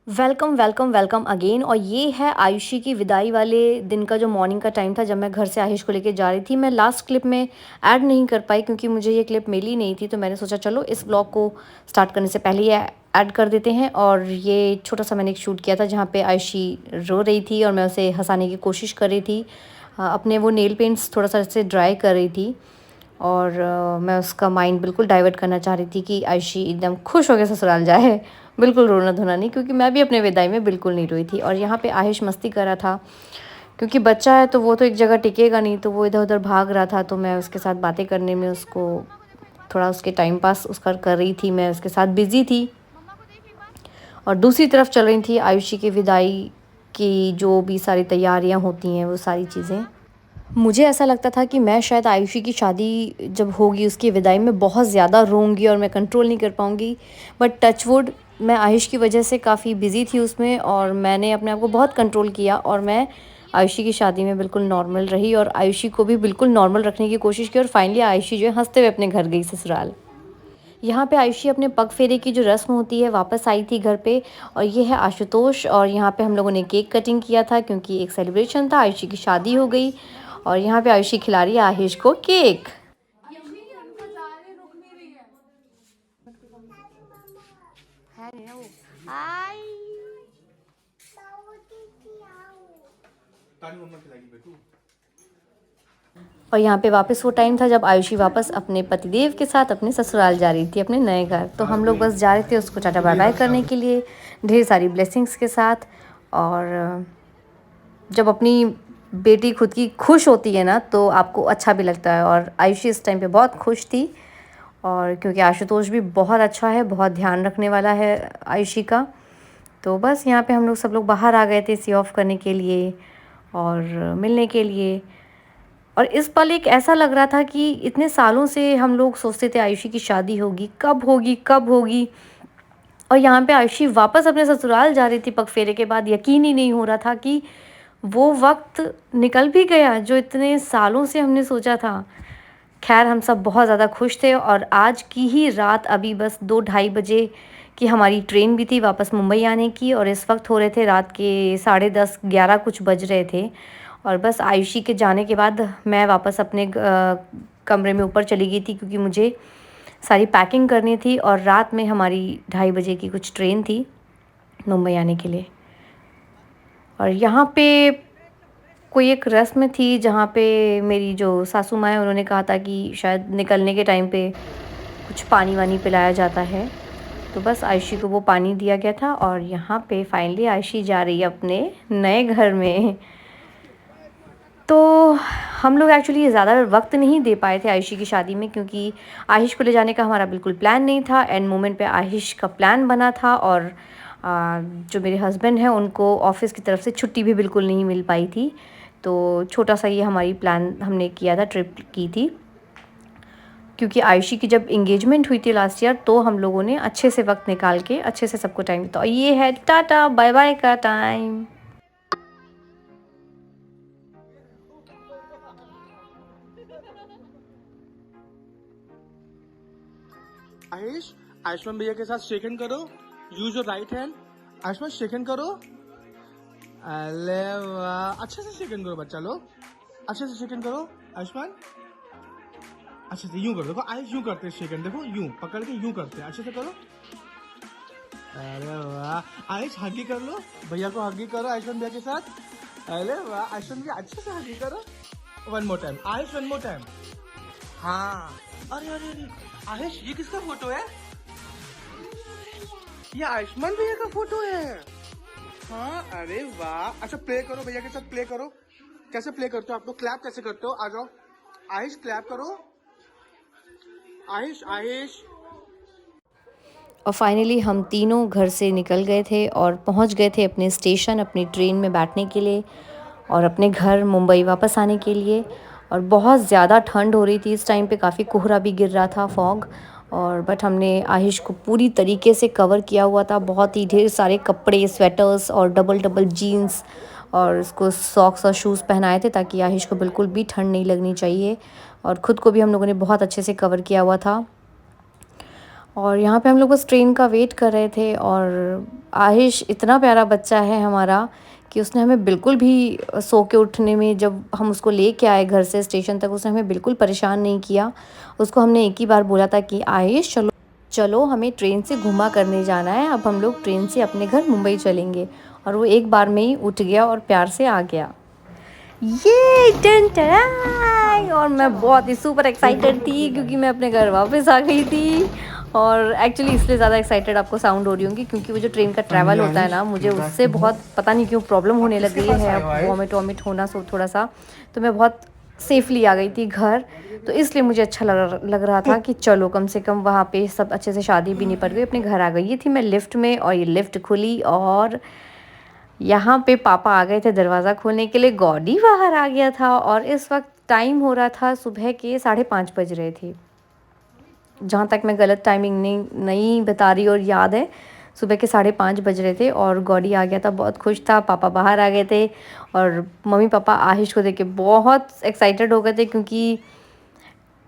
Welcome, welcome, welcome again. और ये है आयुषी की विदाई वाले दिन का जो मॉर्निंग का टाइम था, जब मैं घर से आयुष को लेके जा रही थी। मैं लास्ट क्लिप में ऐड नहीं कर पाई क्योंकि मुझे ये क्लिप मिली नहीं थी, तो मैंने सोचा चलो इस व्लॉग को स्टार्ट करने से पहले ये ऐड कर देते हैं। और ये छोटा सा मैंने एक शूट किया था जहाँ पे आयुषी रो रही थी और मैं उसे हंसाने की कोशिश कर रही थी। अपने वो नेल पेंट्स थोड़ा सा ऐसे ड्राई कर रही थी और मैं उसका माइंड बिल्कुल डाइवर्ट करना चाह रही थी कि आयुषी एकदम खुश होकर ससुराल जाए। बिल्कुल रोना धोना नहीं, क्योंकि मैं भी अपने विदाई में बिल्कुल नहीं रोई थी। और यहाँ पे आयुष मस्ती कर रहा था, क्योंकि बच्चा है तो वो तो एक जगह टिकेगा नहीं, तो वो इधर उधर भाग रहा था। तो मैं उसके साथ बातें करने में उसको थोड़ा उसके टाइम पास उसका कर रही थी, मैं उसके साथ बिज़ी थी। और दूसरी तरफ चल रही थी आयुषी की विदाई की जो भी सारी तैयारियां होती हैं, वो सारी चीज़ें। मुझे ऐसा लगता था कि मैं शायद आयुषी की शादी जब होगी उसकी विदाई में बहुत ज़्यादा रोऊंगी और मैं कंट्रोल नहीं कर पाऊंगी। बट टचवुड, मैं आयुष की वजह से काफ़ी बिज़ी थी उसमें और मैंने अपने आप को बहुत कंट्रोल किया और मैं आयुषी की शादी में बिल्कुल नॉर्मल रही और आयुषी को भी बिल्कुल नॉर्मल रखने की कोशिश की। और फाइनली आयुषी जो है हंसते हुए अपने घर गई ससुराल। यहाँ पे आयुषी अपने पग फेरे की जो रस्म होती है वापस आई थी घर पे। और ये है आशुतोष, और यहाँ पे हम लोगों ने केक कटिंग किया था क्योंकि एक सेलिब्रेशन था, आयुषी की शादी हो गई। और यहाँ पे आयुषी खिला रही है आयुष को केक। और यहाँ पे वापस वो टाइम था जब आयुषी वापस अपने पतिदेव के साथ अपने ससुराल जा रही थी, अपने नए घर। तो हम लोग बस जा रहे थे उसको टाटा बाय बाय करने के लिए, ढेर सारी ब्लेसिंग्स के साथ। और जब अपनी बेटी खुद की खुश होती है ना, तो आपको अच्छा भी लगता है। और आयुषी इस टाइम पे बहुत खुश थी, और क्योंकि आशुतोष भी बहुत अच्छा है, बहुत ध्यान रखने वाला है आयुषी का। तो बस यहाँ पे हम लोग सब लोग बाहर आ गए थे सी ऑफ करने के लिए और मिलने के लिए। और इस पल एक ऐसा लग रहा था कि इतने सालों से हम लोग सोचते थे आयुषी की शादी होगी, कब होगी कब होगी। और यहाँ पे आयुषी वापस अपने ससुराल जा रही थी पगफेरे के बाद। यकीन ही नहीं हो रहा था कि वो वक्त निकल भी गया जो इतने सालों से हमने सोचा था। खैर, हम सब बहुत ज़्यादा खुश थे। और आज की ही रात अभी बस 2-2:30 बजे की हमारी ट्रेन भी थी वापस मुंबई आने की, और इस वक्त हो रहे थे रात के 10:30-11 कुछ बज रहे थे। और बस आयुषी के जाने के बाद मैं वापस अपने कमरे में ऊपर चली गई थी, क्योंकि मुझे सारी पैकिंग करनी थी। और रात में हमारी 2:30 बजे की कुछ ट्रेन थी मुंबई आने के लिए। और यहाँ पे कोई एक रस्म थी जहाँ पे मेरी जो सासू माँ है उन्होंने कहा था कि शायद निकलने के टाइम पे कुछ पानी वानी पिलाया जाता है। तो बस आयुषी को वो पानी दिया गया था। और यहाँ पे फाइनली आयुषी जा रही है अपने नए घर में। तो हम लोग एक्चुअली ज़्यादा वक्त नहीं दे पाए थे आयुषी की शादी में, क्योंकि आयुष को ले जाने का हमारा बिल्कुल प्लान नहीं था। एंड मोमेंट पे आयुष का प्लान बना था, और जो मेरे हस्बैंड हैं उनको ऑफिस की तरफ से छुट्टी भी बिल्कुल नहीं मिल पाई थी। तो छोटा सा ये हमारी प्लान हमने किया था, ट्रिप की थी। क्योंकि आयुषी की जब इंगेजमेंट हुई थी लास्ट ईयर, तो हम लोगों ने अच्छे से वक्त निकाल के अच्छे से सबको टाइम दिया। तो ये है टाटा बाय बाय का टाइम। आयुष, आयुष्मान भैया के साथ शेक हैंड करो। Use your right hand. Ayushman shake hand करो। अरे वाह, अच्छे से शेक हैंड करो बच्चा लोग, अच्छे से शेक हैंड करो। आयुष्मान अच्छे से यूं करो, देखो आयुष यूं करते हैं शेक हैंड, देखो यूं पकड़ के यूं करते हैं, अच्छे से करो। अरे वाह, आयुष हगी कर लो, भैया को हगी करो आयुष्मान भैया के साथ। अरे वाह, आयुष्मान भैया अच्छे से हगी करो। One more time Ayush, one more time. हाँ, अरे अरे अरे आयुष, ये किसका फोटो है? ये आयुष्मान भैया का फोटो है। हाँ, अरे वाह। अच्छा, प्ले करो भैया के साथ, प्ले करो। कैसे प्ले करते हो आप लोग? क्लैप कैसे करते हो? आ जाओ आयुष, क्लैप करो। आयुष, आयुष। और फाइनली हम तीनों घर से निकल गए थे और पहुंच गए थे अपने स्टेशन, अपनी ट्रेन में बैठने के लिए और अपने घर मुंबई वापस आने के लिए। और बहुत ज़्यादा ठंड हो रही थी इस टाइम पे, काफ़ी कोहरा भी गिर रहा था, फॉग। और बट हमने आयुष को पूरी तरीके से कवर किया हुआ था, बहुत ही ढेर सारे कपड़े, स्वेटर्स और डबल डबल जीन्स, और उसको सॉक्स और शूज़ पहनाए थे ताकि आयुष को बिल्कुल भी ठंड नहीं लगनी चाहिए। और ख़ुद को भी हम लोगों ने बहुत अच्छे से कवर किया हुआ था। और यहाँ पे हम लोग बस ट्रेन का वेट कर रहे थे। और आहिश इतना प्यारा बच्चा है हमारा कि उसने हमें बिल्कुल भी सो के उठने में, जब हम उसको लेके आए घर से स्टेशन तक, उसने हमें बिल्कुल परेशान नहीं किया। उसको हमने एक ही बार बोला था कि आहिश चलो चलो, हमें ट्रेन से घुमा करने जाना है, अब हम लोग ट्रेन से अपने घर मुंबई चलेंगे। और वो एक बार में ही उठ गया और प्यार से आ गया। ये टन टनाई! और मैं बहुत ही सुपर एक्साइटेड थी क्योंकि मैं अपने घर वापस आ गई थी। और एक्चुअली इसलिए ज़्यादा एक्साइटेड आपको साउंड हो रही होंगी क्योंकि वो जो ट्रेन का ट्रैवल होता है ना, मुझे उससे बहुत पता नहीं क्यों प्रॉब्लम होने लग गई है, वॉमिट वॉमिट होना सो थोड़ा सा। तो मैं बहुत सेफली आ गई थी घर, तो इसलिए मुझे अच्छा लग रहा था कि चलो कम से कम वहाँ पे सब अच्छे से शादी भी निपट गई, अपने घर आ गई। ये थी मैं लिफ्ट में और ये लिफ्ट खुली और यहाँ पे पापा आ गए थे दरवाज़ा खोलने के लिए, गॉडी बाहर आ गया था। और इस वक्त टाइम हो रहा था सुबह के 5:30 बज रहे थे, जहाँ तक मैं गलत टाइमिंग नहीं बता रही और याद है, सुबह के 5:30 बज रहे थे और गॉडी आ गया था। बहुत खुश था, पापा बाहर आ गए थे और मम्मी पापा आहिश को देख के बहुत एक्साइटेड हो गए थे क्योंकि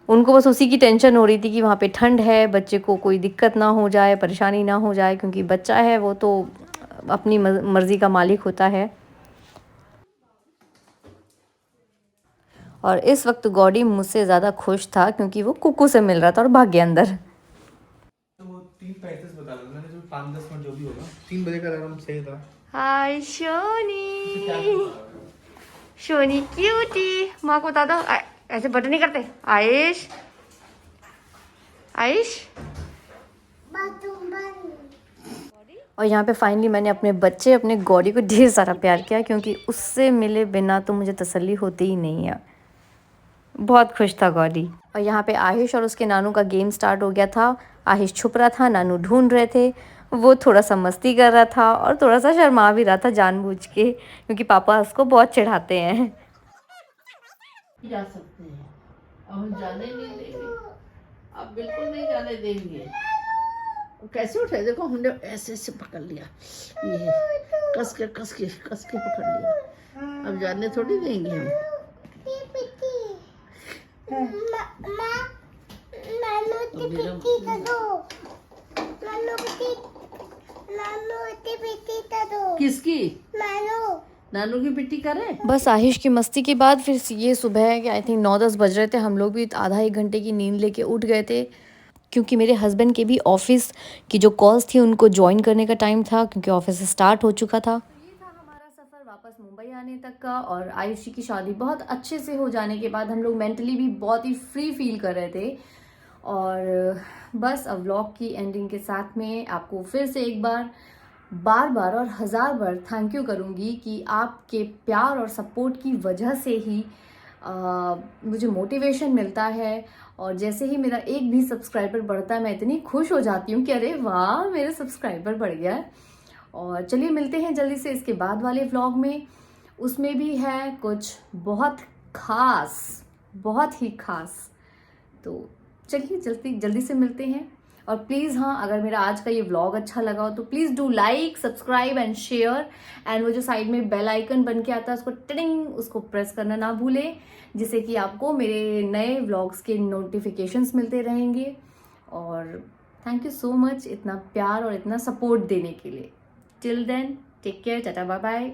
उनको बस उसी की टेंशन हो रही थी कि वहाँ पे ठंड है, बच्चे को कोई दिक्कत ना हो जाए, परेशानी ना हो जाए, क्योंकि बच्चा है वो तो अपनी मर्ज़ी का मालिक होता है। और इस वक्त गॉडी मुझसे ज़्यादा खुश था क्योंकि वो कुकू से मिल रहा था और भाग गया अंदर। तो वो 3:35 बता रहा था मैंने, जो 5-10 मिनट जो भी होगा, 3 बजे का अलार्म सही था। हाय शोनी, शोनी क्यूटी, माँ को बता दो ऐसे बटन नहीं करते। आयुष, आयुष। और यहाँ पे फाइनली मैंने अपने बच्चे, अपने गॉडी को ढेर सारा प्यार किया क्योंकि उससे मिले बिना तो मुझे तसल्ली होती ही नहीं है। बहुत खुश था गॉडी। और यहाँ पे आहिश और उसके नानू का गेम स्टार्ट हो गया था। आहिश छुप रहा था, नानू ढूंढ रहे थे, वो थोड़ा सा मस्ती कर रहा था और थोड़ा सा शर्मा भी रहा था जानबूझ के, क्योंकि पापा उसको बहुत चिढ़ाते हैं। जा सकते हैं, अब हम जाने नहीं देंगे, अब बिल्कुल नहीं जाने देंगे। कैसे उठे देखो, हमने ऐसे ऐसे पकड़ लिया, ये कस के पकड़ लिया, अब जाने थोड़ी देंगे हम। किसकी? नानू की पिट्टी करे। बस आहिश की मस्ती के बाद फिर ये सुबह के आई थिंक 9-10 बज रहे थे, हम लोग भी आधा एक घंटे की नींद लेके उठ गए थे क्योंकि मेरे हस्बैंड के भी ऑफिस की जो कॉल्स थी उनको ज्वाइन करने का टाइम था क्योंकि ऑफिस स्टार्ट हो चुका था। ये था हमारा सफ़र वापस मुंबई आने तक का। और आयुषी की शादी बहुत अच्छे से हो जाने के बाद हम लोग मेंटली भी बहुत ही फ्री फील कर रहे थे। और बस अब व्लॉग की एंडिंग के साथ में आपको फिर से एक बार बार और 1000 बार थैंक यू करूँगी कि आपके प्यार और सपोर्ट की वजह से ही मुझे मोटिवेशन मिलता है। और जैसे ही मेरा एक भी सब्सक्राइबर बढ़ता है मैं इतनी खुश हो जाती हूँ कि अरे वाह, मेरे सब्सक्राइबर बढ़ गया है। और चलिए मिलते हैं जल्दी से इसके बाद वाले व्लॉग में, उसमें भी है कुछ बहुत खास, बहुत ही खास। तो चलिए जल्दी से मिलते हैं। और प्लीज़ हाँ, अगर मेरा आज का ये व्लॉग अच्छा लगा हो तो please do like, subscribe and share. And वो जो साइड में बेल आइकन बन के आता है उसको टिंग, उसको प्रेस करना ना भूलें, जिससे कि आपको मेरे नए व्लॉग्स के नोटिफिकेशंस मिलते रहेंगे। और थैंक यू सो मच इतना प्यार और इतना सपोर्ट देने के लिए। Till then take care, tata bye bye.